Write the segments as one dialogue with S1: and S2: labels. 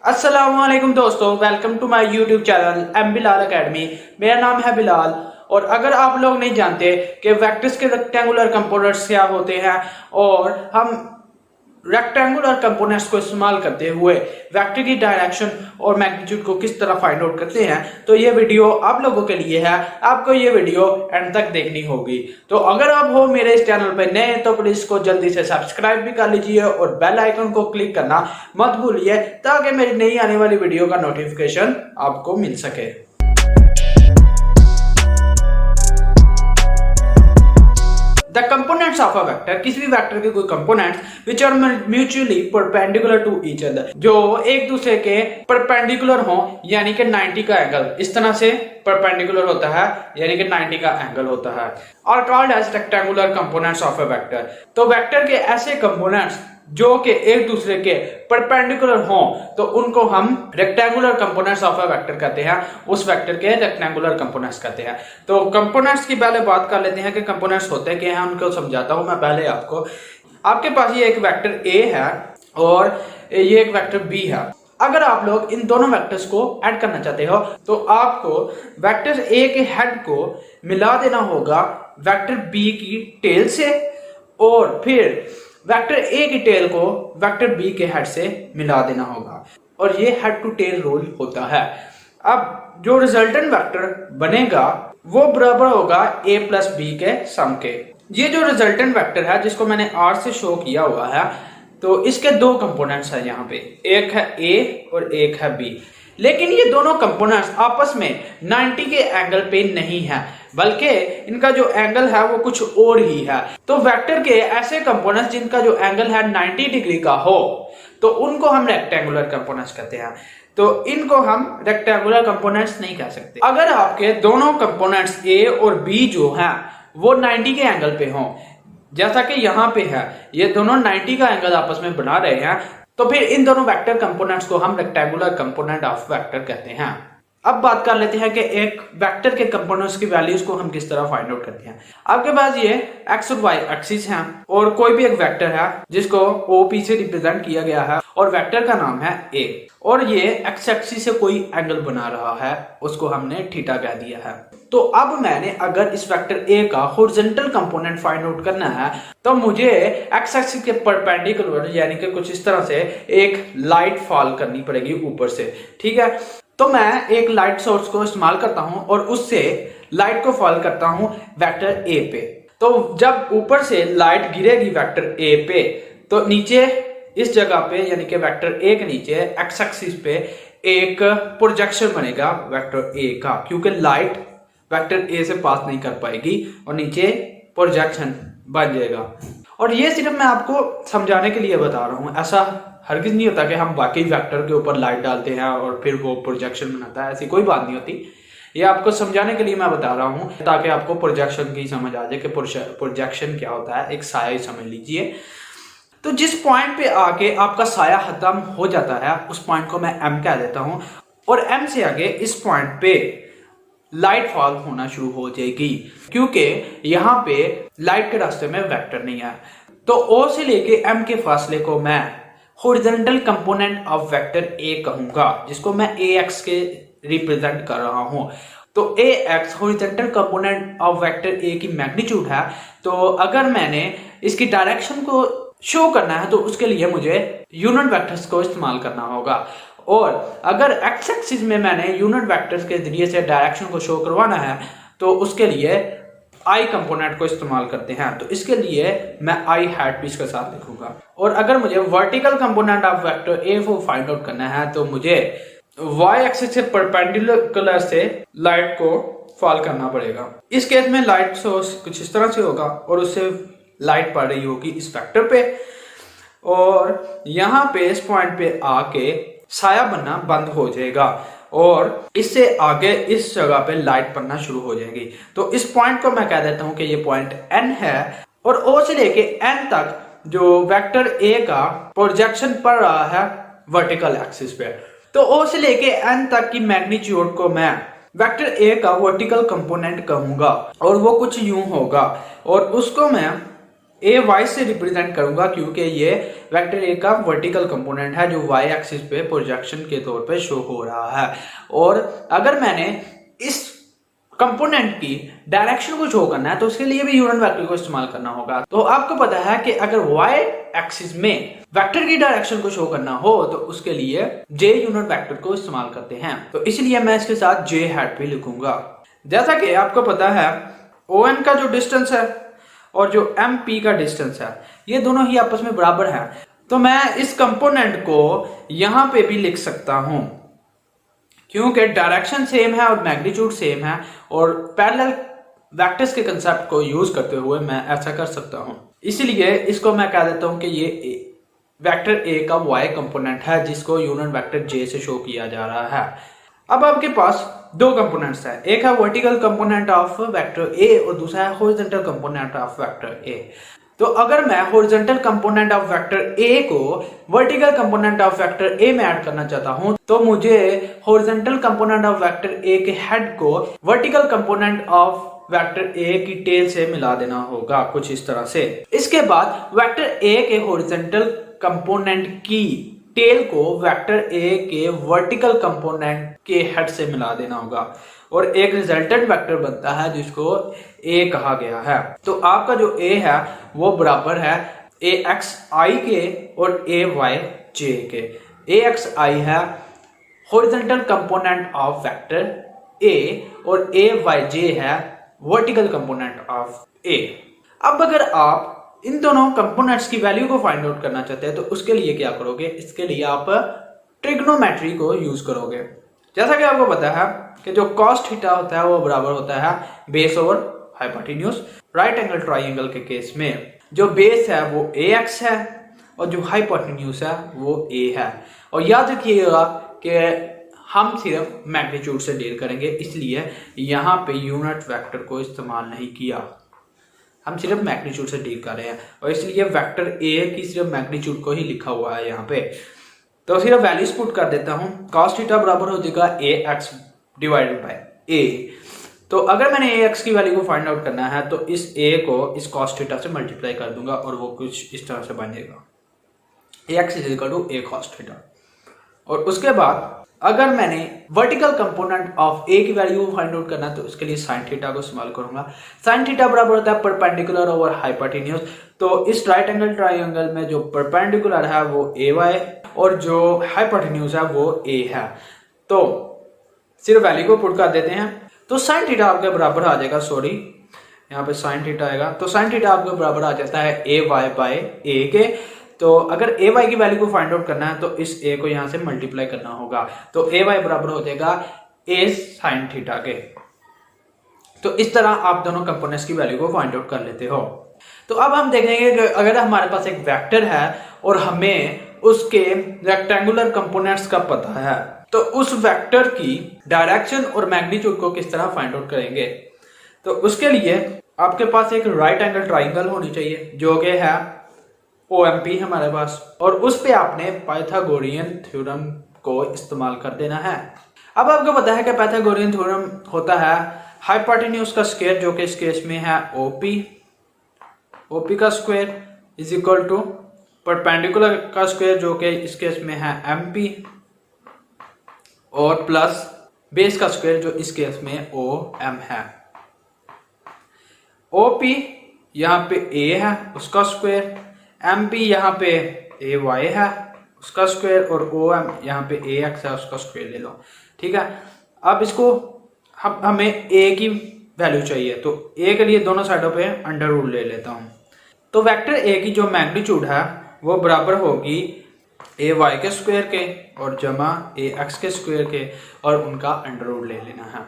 S1: अस्सलामुअलैकुम दोस्तों, welcome to my YouTube channel m-bilal academy. मेरा नाम है बिलाल। और अगर आप लोग नहीं जानते कि वेक्टर्स के रेक्टेंगुलर कंपोनेंट्स क्या होते हैं और हम रेक्टेंगुलर कंपोनेंट्स को इस्तेमाल करते हुए वेक्टर की डायरेक्शन और मैग्नीट्यूड को किस तरह फाइंड आउट करते हैं, तो ये वीडियो आप लोगों के लिए है। आपको ये वीडियो एंड तक देखनी होगी। तो अगर आप हो मेरे इस चैनल पर नए तो प्लीज इसको जल्दी से सब्सक्राइब भी कर लीजिए और बेल आइकन को क्लिक करना मत भूलिए ताकि मेरी नई आने वाली वीडियो का नोटिफिकेशन आपको मिल सके। The components of a vector, किसी भी वेक्टर के कोई components which are mutually perpendicular to each other, जो एक दूसरे के परपेंडिकुलर हो, यानी कि 90 का एंगल इस तरह से परपेंडिकुलर होता है, यानी कि 90 का एंगल होता है, और called as rectangular components of a vector। तो वेक्टर के ऐसे कंपोनेंट्स जो कि एक दूसरे के परपेंडिकुलर हों तो उनको हम rectangular components of a vector कहते हैं। उस वेक्टर के रेक्टेंगुलर कंपोनेंट्स कहते हैं। तो कंपोनेंट्स की पहले बात कर लेते हैं कि कंपोनेंट्स होते क्या हैं, उनको समझाता हूं मैं पहले आपको। आपके पास ये एक वेक्टर ए है और ये एक वेक्टर बी है। अगर आप लोग इन दोनों वेक्टर्स को ऐड करना चाहते हो तो आपको वेक्टर ए के हेड को मिला देना होगा वेक्टर बी की टेल से, और फिर वेक्टर ए की टेल को वेक्टर बी के हेड से मिला देना होगा, और ये हेड टू टेल रूल होता है। अब जो रिजल्टेंट वेक्टर बनेगा वो बराबर होगा ए प्लस बी के सम के। ये जो रिजल्टेंट वेक्टर है जिसको मैंने आर से शो किया हुआ है, तो इसके दो कंपोनेंट्स हैं यहाँ पे, एक है ए और एक है बी। लेकिन ये दोनों कंपोनेंट्स आपस में 90 के एंगल पे नहीं है, बल्कि इनका जो एंगल है वो कुछ और ही है। तो वेक्टर के ऐसे कंपोनेंट्स जिनका जो एंगल है 90 डिग्री का हो तो उनको हम रेक्टेंगुलर कंपोनेंट्स कहते हैं। तो इनको हम रेक्टेंगुलर कंपोनेंट्स नहीं कह सकते। अगर आपके दोनों कंपोनेंट्स ए और बी जो हैं वो 90 के एंगल पे हों, जैसा कि यहाँ पे है, ये दोनों 90 का एंगल आपस में बना रहे हैं, तो फिर इन दोनों वेक्टर कंपोनेंट्स को हम रेक्टेंगुलर कंपोनेंट ऑफ वेक्टर कहते हैं। अब बात कर लेते हैं कि एक वेक्टर के कंपोनेंट्स की वैल्यूज को हम किस तरह फाइंड आउट करते हैं। आपके पास ये एक्स और वाई एक्सिस हैं और कोई भी एक वेक्टर है जिसको ओपी से रिप्रेजेंट किया गया है और वेक्टर का नाम है ए, और ये एक्स एक्सिस से कोई एंगल बना रहा है, उसको हमने थीटा कह दिया है। तो अब मैंने अगर इस वेक्टर ए का हॉरिजॉन्टल कंपोनेंट फाइंड आउट करना है तो मुझे एक्स एक्सिस के परपेंडिकुलर यानी कि कुछ इस तरह से एक लाइट फॉल करनी पड़ेगी ऊपर से, ठीक है। तो मैं एक लाइट सोर्स को इस्तेमाल करता हूं और उससे लाइट को फॉल करता हूं वेक्टर ए पे। तो जब ऊपर से लाइट गिरेगी वेक्टर ए पे तो नीचे इस जगह पे यानी कि वेक्टर ए के नीचे एक्स एक्सिस पे एक प्रोजेक्शन बनेगा वेक्टर ए का, क्योंकि लाइट वेक्टर ए से पास नहीं कर पाएगी और नीचे प्रोजेक्शन बन जाएगा। और ये सिर्फ मैं आपको समझाने के लिए बता रहा हूँ, ऐसा हरगिज नहीं होता कि हम बाकी वेक्टर के ऊपर लाइट डालते हैं और फिर वो प्रोजेक्शन बनाता है, ऐसी कोई बात नहीं होती। ये आपको समझाने के लिए मैं बता रहा हूँ ताकि आपको प्रोजेक्शन की समझ आ जाए कि प्रोजेक्शन क्या होता है, एक साया ही समझ लीजिए। तो जिस पॉइंट पे आके आपका साया खत्म हो जाता है उस पॉइंट को मैं एम कह देता हूँ, और एम से आगे इस पॉइंट पे लाइट फॉल होना शुरू हो जाएगी, क्योंकि यहाँ पे लाइट के रास्ते में वेक्टर नहीं है। तो ओ से लेके एम के फासले को मैं हॉरिजॉन्टल कंपोनेंट ऑफ वेक्टर ए कहूंगा, जिसको मैं ए एक्स के रिप्रेजेंट कर रहा हूं। तो A X horizontal component of vector A की मैग्नीट्यूड है। तो अगर मैंने इसकी डायरेक्शन को शो करना है तो उसके लिए मुझे यूनिट वेक्टर्स को इस्तेमाल करना होगा, और अगर एक्स एक्सिस में मैंने यूनिट वेक्टर्स के जरिए से डायरेक्शन को शो करवाना है तो उसके लिए आई कंपोनेंट को इस्तेमाल करते हैं। तो इसके लिए मैं आई हैट भी इसके साथ लिखूंगा। और अगर मुझे vertical component of vector A को फाइंड आउट करना है तो मुझे वाई एक्सिस से परपेंडिकुलर से लाइट को फॉल करना पड़ेगा। इस केस में लाइट सोर्स कुछ इस तरह से होगा और उससे लाइट पड़ रही होगी इस वेक्टर पे, और यहाँ पे इस पॉइंट पे आके साया बनना बंद हो जाएगा और इससे आगे इस जगह पे लाइट पड़ना शुरू हो जाएगी। तो इस पॉइंट को मैं कह देता हूं कि ये पॉइंट एन है, और ओ से लेके एन तक जो वेक्टर ए का प्रोजेक्शन पड़ रहा है वर्टिकल एक्सिस पे। तो ओ से लेके एन तक की मैग्नीट्यूड को मैं वेक्टर ए का वर्टिकल कंपोनेंट कहूंगा, और वो कुछ यूं होगा, और उसको मैं ए वाई से रिप्रेजेंट करूंगा क्योंकि ये वेक्टर ए का वर्टिकल कंपोनेंट है जो वाई एक्सिस पे प्रोजेक्शन के तौर पे शो हो रहा है। और अगर मैंने इस कंपोनेंट की डायरेक्शन को शो करना है तो उसके लिए भी यूनिट वेक्टर को इस्तेमाल करना होगा। तो आपको पता है कि अगर वाई एक्सिस में वेक्टर की डायरेक्शन को शो करना हो तो उसके लिए जे यूनिट वेक्टर को इस्तेमाल करते हैं। तो इसलिए मैं इसके साथ जे हैट भी लिखूंगा। जैसा कि आपको पता है ओ एन का जो डिस्टेंस है और जो एम पी का डिस्टेंस है ये दोनों ही आपस में बराबर है। तो मैं इस कंपोनेंट को यहां पे भी लिख सकता हूं क्योंकि डायरेक्शन सेम है और मैग्नीट्यूड सेम है और पैरेलल वेक्टर्स के कंसेप्ट को यूज करते हुए मैं ऐसा कर सकता हूं। इसलिए इसको मैं कह देता हूं कि ये वेक्टर ए का वाई कंपोनेंट है जिसको यूनिट वेक्टर जे से शो किया जा रहा है। अब आपके पास दो कंपोनेंट्स है, एक है vertical component of vector A और दूसरा है horizontal component of vector A. तो अगर मैं horizontal component of vector A को vertical component of vector A में ऐड करना चाहता हूं तो मुझे horizontal component of vector A के हेड को vertical component of vector A की टेल से मिला देना होगा कुछ इस तरह से। इसके बाद वेक्टर ए के हॉरिजॉन्टल कंपोनेंट की टेल को वेक्टर ए के वर्टिकल कंपोनेंट के हेड से मिला देना होगा और एक रिजल्टेंट वेक्टर बनता है जिसको ए कहा गया है। तो आपका जो ए है वो बराबर है ए एक्स आई के और ए वाई जे के। ए एक्स आई है horizontal component of vector A और ए वाई जे है वर्टिकल कंपोनेंट ऑफ ए। अब अगर आप इन दोनों कंपोनेंट्स की वैल्यू को फाइंड आउट करना चाहते हैं तो उसके लिए क्या करोगे, इसके लिए आप ट्रिग्नोमेट्री को यूज करोगे। जैसा कि आपको पता है कि जो कॉस थीटा होता है वो बराबर होता है base over hypotenuse. Right angle triangle के केस में जो बेस है वो ए एक्स है और जो हाइपोटेन्यूज है वो ए है। और याद रखिएगा कि हम सिर्फ मैग्नीट्यूड से डील करेंगे इसलिए यहाँ पे यूनिट वेक्टर को इस्तेमाल नहीं किया, हम सिर्फ मैग्नीट्यूड से डील कर रहे हैं और इसलिए वेक्टर ए की सिर्फ मैग्नीट्यूड को ही लिखा हुआ है यहाँ पे। तो सिर्फ वैल्यूज पुट कर देता हूँ। कॉस थीटा बराबर हो जाएगा ए एक्स डिवाइडेड बाय ए। तो अगर मैंने ए एक्स की वैल्यू को फाइंड आउट करना है तो इस ए को इस कॉस थीटा से मल्टीप्लाई कर दूंगा और वो कुछ इस तरह से बन जाएगा A X is equal to A cos theta. और उसके बाद अगर मैंने वर्टिकल कंपोनेंट ऑफ ए की वैल्यू को फाइंड आउट करना है तो उसके लिए साइन थीटा को इस्तेमाल करूंगा। साइन थीटा बराबर होता है परपेंडिकुलर ओवर हाइपोटेन्यूज। तो इस राइट एंगल ट्राइंगल में जो परपेंडिकुलर है वो ए वाई और जो हाइपोटेन्यूज है वो ए है। तो सिर्फ वैल्यू को पुट कर देते हैं तो साइन थीटा आपके बराबर आ जाएगा, सॉरी यहाँ पे साइन थीटा आएगा, तो साइन थीटा आपके बराबर आ जाता है ए वाई बाय ए के। तो अगर ए वाई की वैल्यू को फाइंड आउट करना है तो इस ए को यहां से मल्टीप्लाई करना होगा तो ए वाई बराबर हो जाएगा ए साइन थीटा के। तो इस तरह आप दोनों कंपोनेंट्स की वैल्यू को फाइंड आउट कर लेते हो। तो अब हम देखेंगे कि अगर हमारे पास एक वेक्टर है और हमें उसके रेक्टेंगुलर कंपोनेंट्स का पता है तो उस वेक्टर की डायरेक्शन और मैग्नीट्यूड को किस तरह फाइंड आउट करेंगे। तो उसके लिए आपके पास एक राइट एंगल ट्राइंगल होनी चाहिए जो कि है OMP हमारे पास और उस पे आपने पाइथागोरियन थ्योरम को इस्तेमाल कर देना है। अब आपको पता है कि पाइथागोरियन थ्योरम होता है हाइपोटेन्यूज का स्क्वायर जो कि इस केस में है OP का square is equal to perpendicular का स्क्वायर जो कि इस केस में है MP और प्लस बेस का स्क्वायर जो इस केस में OM है। OP यहाँ पे A है उसका स्क्वायर, MP यहाँ पे ए वाई है उसका स्क्वायर और OM यहाँ पे ए एक्स है उसका स्क्वायर ले लो, ठीक है। अब इसको हमें ए की वैल्यू चाहिए तो ए के लिए दोनों साइडों पे अंडर रूट ले लेता हूँ। तो वेक्टर ए की जो मैग्नीट्यूड है वो बराबर होगी ए वाई के स्क्वायर के और जमा ए एक्स के स्क्वायर के और उनका अंडर रूट ले लेना है।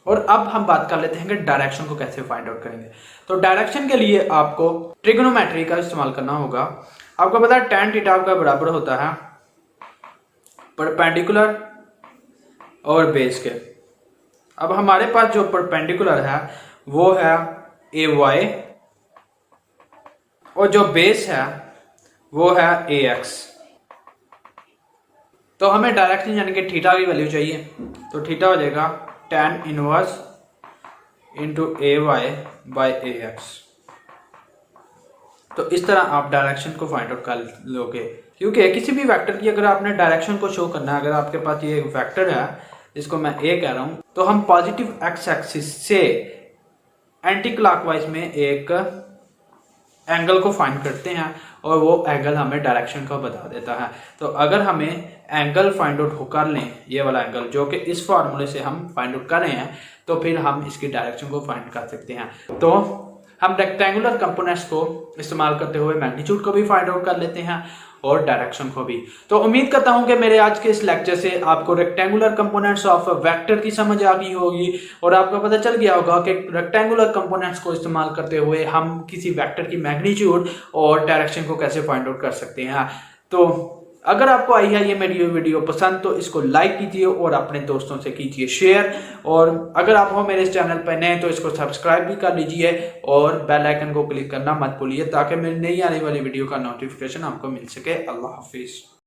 S1: और अब हम बात कर लेते हैं कि डायरेक्शन को कैसे फाइंड आउट करेंगे। तो डायरेक्शन के लिए आपको ट्रिग्नोमेट्री का इस्तेमाल करना होगा। आपको पता है tan थीटा का बराबर होता है परपेंडिकुलर और बेस के। अब हमारे पास जो परपेंडिकुलर है वो है ए वाई और जो बेस है वो है ए एक्स। तो हमें डायरेक्शन यानी कि थीटा की वैल्यू चाहिए तो थीटा हो जाएगा tan inverse into a y by a x. तो इस तरह आप डायरेक्शन को फाइंड आउट कर लोगे, क्योंकि किसी भी वेक्टर की अगर आपने डायरेक्शन को शो करना है, अगर आपके पास ये वेक्टर है जिसको मैं ए कह रहा हूं, तो हम पॉजिटिव एक्स एक्सिस से एंटी क्लॉकवाइज में एक एंगल को फाइंड करते हैं और वो एंगल हमें डायरेक्शन का बता देता है। तो अगर हमें एंगल फाइंड आउट कर लें, ये वाला एंगल जो कि इस फार्मूले से हम फाइंड आउट कर रहे हैं, तो फिर हम इसकी डायरेक्शन को फाइंड कर सकते हैं। तो हम रेक्टेंगुलर कंपोनेंट्स को इस्तेमाल करते हुए मैग्नीट्यूड को भी फाइंड आउट कर लेते हैं और डायरेक्शन को भी। तो उम्मीद करता हूं कि मेरे आज के इस लेक्चर से आपको रेक्टेंगुलर कंपोनेंट्स ऑफ वेक्टर की समझ आ गई होगी और आपको पता चल गया होगा कि रेक्टेंगुलर कंपोनेंट्स को इस्तेमाल करते हुए हम किसी वेक्टर की मैग्नीट्यूड और डायरेक्शन को कैसे फाइंड आउट कर सकते हैं। तो अगर आपको आई है ये मेरी वीडियो पसंद, तो इसको लाइक कीजिए और अपने दोस्तों से कीजिए शेयर, और अगर आप हो मेरे इस चैनल पर नए तो इसको सब्सक्राइब भी कर लीजिए और बेल आइकन को क्लिक करना मत भूलिए, ताकि मेरी नई आने वाली वीडियो का नोटिफिकेशन आपको मिल सके। अल्लाह हाफिज।